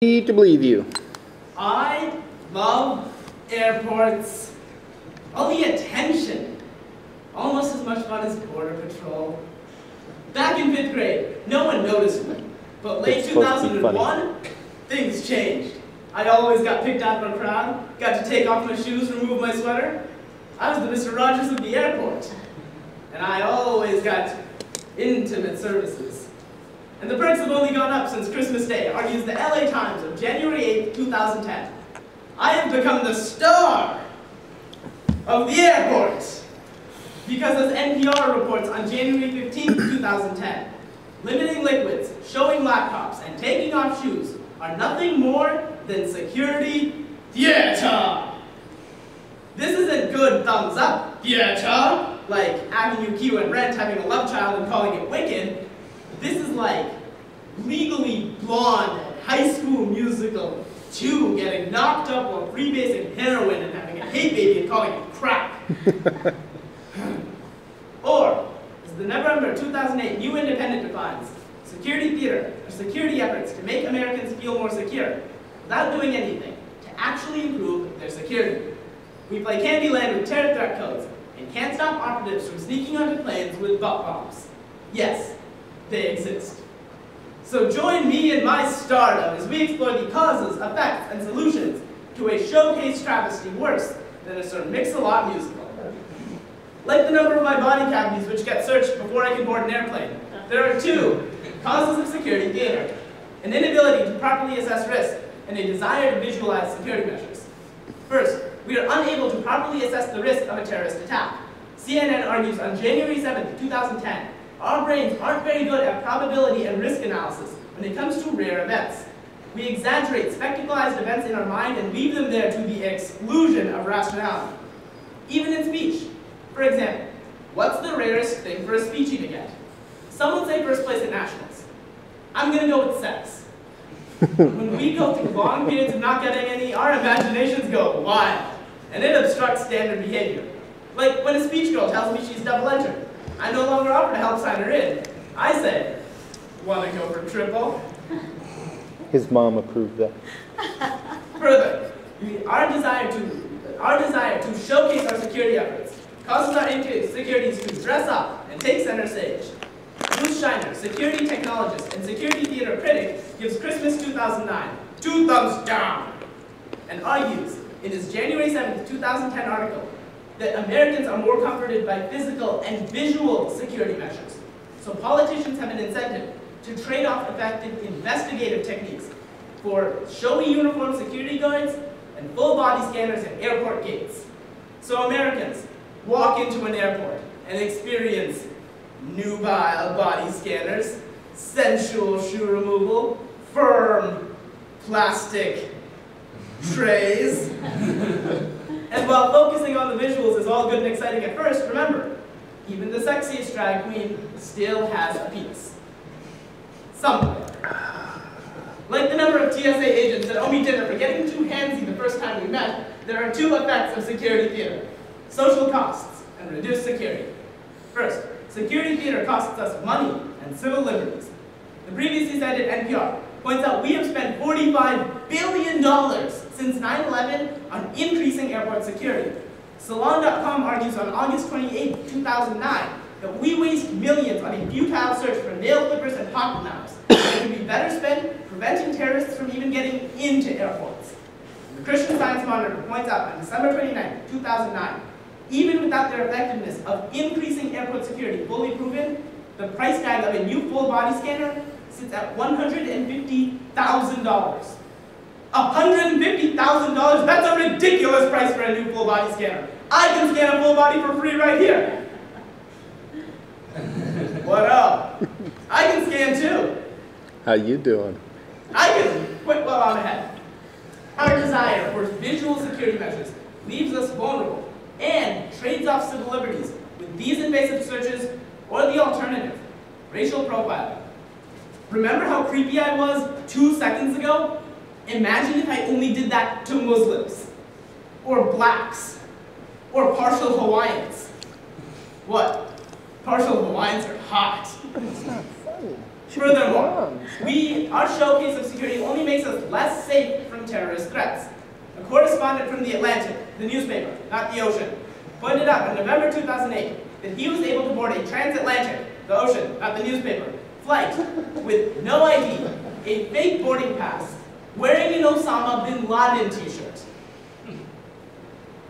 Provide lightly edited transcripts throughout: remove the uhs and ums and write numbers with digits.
To believe you. I love airports. All the attention. Almost as much fun as border patrol. Back in 5th grade, no one noticed me. But late 2001, things changed. I always got picked out of a crowd, got to take off my shoes, remove my sweater. I was the Mr. Rogers of the airport. And I always got intimate services. And the perks have only gone up since Christmas Day, argues the LA Times of January 8, 2010. I have become the star of the airport. Because as NPR reports on January 15, 2010, limiting liquids, showing laptops, and taking off shoes are nothing more than security theater. This isn't good thumbs up theater, like Avenue Q and Rent having a love child and calling it Wicked. This is like Legally Blonde and High School Musical 2 getting knocked up while freebasing heroin and having a hate baby and calling it crap. Or, as the November 2008 New Independent defines, security theater are security efforts to make Americans feel more secure without doing anything to actually improve their security. We play Candyland with terror threat codes and can't stop operatives from sneaking onto planes with butt bombs. Yes, they exist. So join me in my stardom as we explore the causes, effects, and solutions to a showcase travesty worse than a Sir Mix-a-Lot musical. Like the number of my body cavities which get searched before I can board an airplane, there are two causes of security theater: an inability to properly assess risk and a desire to visualize security measures. First, we are unable to properly assess the risk of a terrorist attack. CNN argues on January 7, 2010, our brains aren't very good at probability and risk analysis when it comes to rare events. We exaggerate spectacleized events in our mind and leave them there to the exclusion of rationality. Even in speech. For example, what's the rarest thing for a speechy to get? Some would say first place at nationals. I'm going to go with sex. When we go through long periods of not getting any, our imaginations go wild, and it obstructs standard behavior. Like when a speech girl tells me she's double-entered. I no longer offer to help sign her in. I say, want to go for triple? His mom approved that. Further, our desire to showcase our security efforts causes our insecurities to dress up and take center stage. Bruce Shiner, security technologist and security theater critic, gives Christmas 2009 2 thumbs down and argues in his January 7, 2010 article that Americans are more comforted by physical and visual security measures. So politicians have an incentive to trade off effective investigative techniques for showy uniformed security guards and full body scanners at airport gates. So Americans walk into an airport and experience nubile body scanners, sensual shoe removal, firm plastic trays. And while focusing on the visuals is all good and exciting at first, remember, even the sexiest drag queen still has a penis. Somewhere. Like the number of TSA agents that owe me dinner for getting too handsy the first time we met, there are two effects of security theater: social costs and reduced security. First, security theater costs us money and civil liberties. The previously cited NPR points out we have spent $45 billion since 9/11 on increasing airport security. Salon.com argues on August 28, 2009, that we waste millions on a futile search for nail clippers and pocket knives that could be better spent preventing terrorists from even getting into airports. The Christian Science Monitor points out on December 29, 2009, even without their effectiveness of increasing airport security fully proven, the price tag of a new full body scanner sits at $150,000. $150,000? That's a ridiculous price for a new full body scanner. I can scan a full body for free right here. What up? I can scan too. How you doing? I can quit while I'm ahead. Our desire for visual security measures leaves us vulnerable and trades off civil liberties with these invasive searches or the alternative, racial profiling. Remember how creepy I was 2 seconds ago? Imagine if I only did that to Muslims, or blacks, or partial Hawaiians. What? Partial Hawaiians are hot. It's not funny. Furthermore, our showcase of security only makes us less safe from terrorist threats. A correspondent from The Atlantic, the newspaper, not the ocean, pointed out in November 2008 that he was able to board a transatlantic, the ocean, not the newspaper, flight with no ID, a fake boarding pass, wearing an Osama bin Laden t-shirt.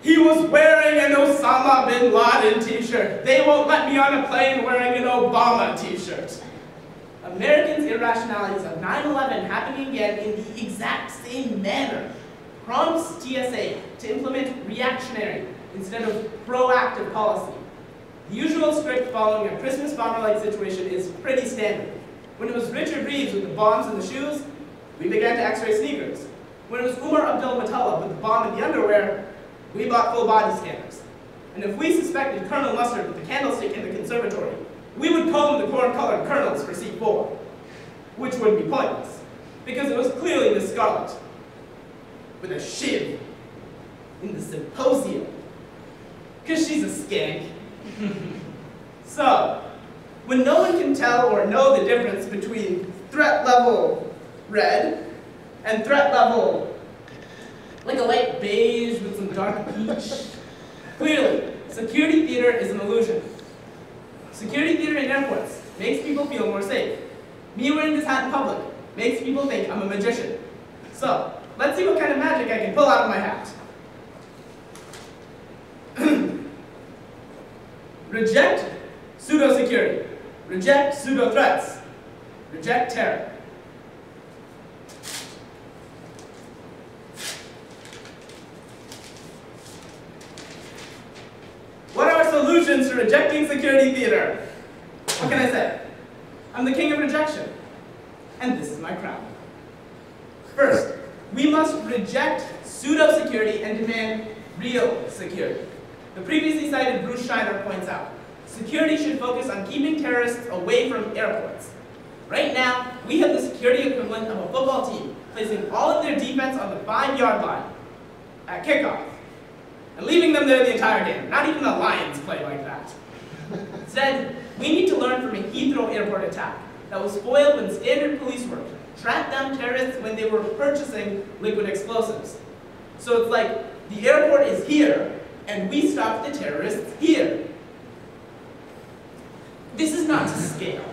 He was wearing an Osama bin Laden t-shirt. They won't let me on a plane wearing an Obama t-shirt. Americans' irrationalities of 9/11 happening again in the exact same manner prompts TSA to implement reactionary instead of proactive policy. The usual script following a Christmas bomber-like situation is pretty standard. When it was Richard Reeves with the bombs in the shoes, we began to x-ray sneakers. When it was Umar Abdul-Muttalib with the bomb in the underwear, we bought full body scanners. And if we suspected Colonel Mustard with the candlestick in the conservatory, we would comb the corn-colored kernels for C4, which would be pointless, because it was clearly Miss Scarlet, with a shiv in the symposium, because she's a skank. So, when no one can tell or know the difference between threat level red and threat level like a light beige with some dark peach, clearly, security theater is an illusion. Security theater in airports makes people feel more safe. Me wearing this hat in public makes people think I'm a magician. So, let's see what kind of magic I can pull out of my hat. Reject pseudo-security. Reject pseudo-threats. Reject terror. What are solutions to rejecting security theater? What can I say? I'm the king of rejection. And this is my crown. First, we must reject pseudo-security and demand real security. The previously cited Bruce Scheiner points out, security should focus on keeping terrorists away from airports. Right now, we have the security equivalent of a football team placing all of their defense on the 5-yard line at kickoff and leaving them there the entire game. Not even the Lions play like that. Instead, we need to learn from a Heathrow airport attack that was foiled when standard police work tracked down terrorists when they were purchasing liquid explosives. So it's like the airport is here, and we stop the terrorists here. This is not to scale.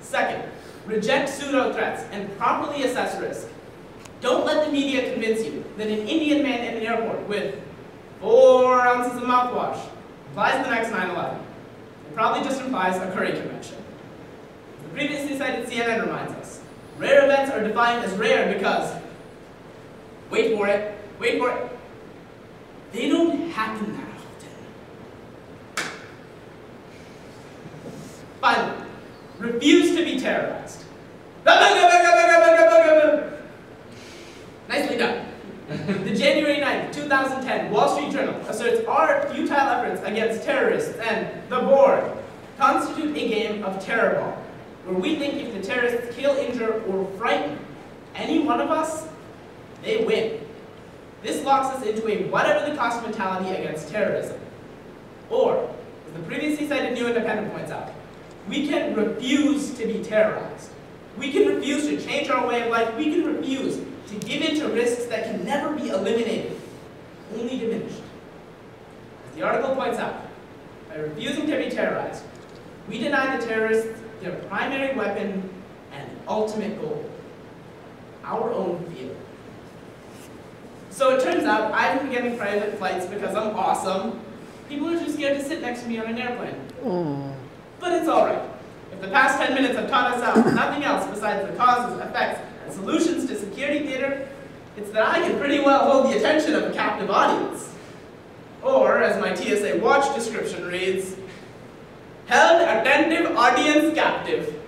Second, reject pseudo-threats and properly assess risk. Don't let the media convince you that an Indian man in an airport with 4 ounces of mouthwash implies the next 9/11. It probably just implies a curry convention. The previously cited CNN reminds us, rare events are defined as rare because, wait for it, they don't happen that often. Finally, refuse to be terrorized. Nicely done. The January 9th, 2010 Wall Street Journal asserts our futile efforts against terrorists and the board constitute a game of terror ball, where we think if the terrorists kill, injure, or frighten any one of us, they win. This locks us into a whatever the cost mentality against terrorism. Or, as the previously cited New Independent points out, we can refuse to be terrorized. We can refuse to change our way of life. We can refuse to give in to risks that can never be eliminated, only diminished. As the article points out, by refusing to be terrorized, we deny the terrorists their primary weapon and ultimate goal, our own fear. So it turns out I've been getting private flights because I'm awesome. People are too scared to sit next to me on an airplane. But it's all right. If the past 10 minutes have taught us out nothing else besides the causes, effects, and solutions to security theater, it's that I can pretty well hold the attention of a captive audience. Or, as my TSA watch description reads, held attentive audience captive.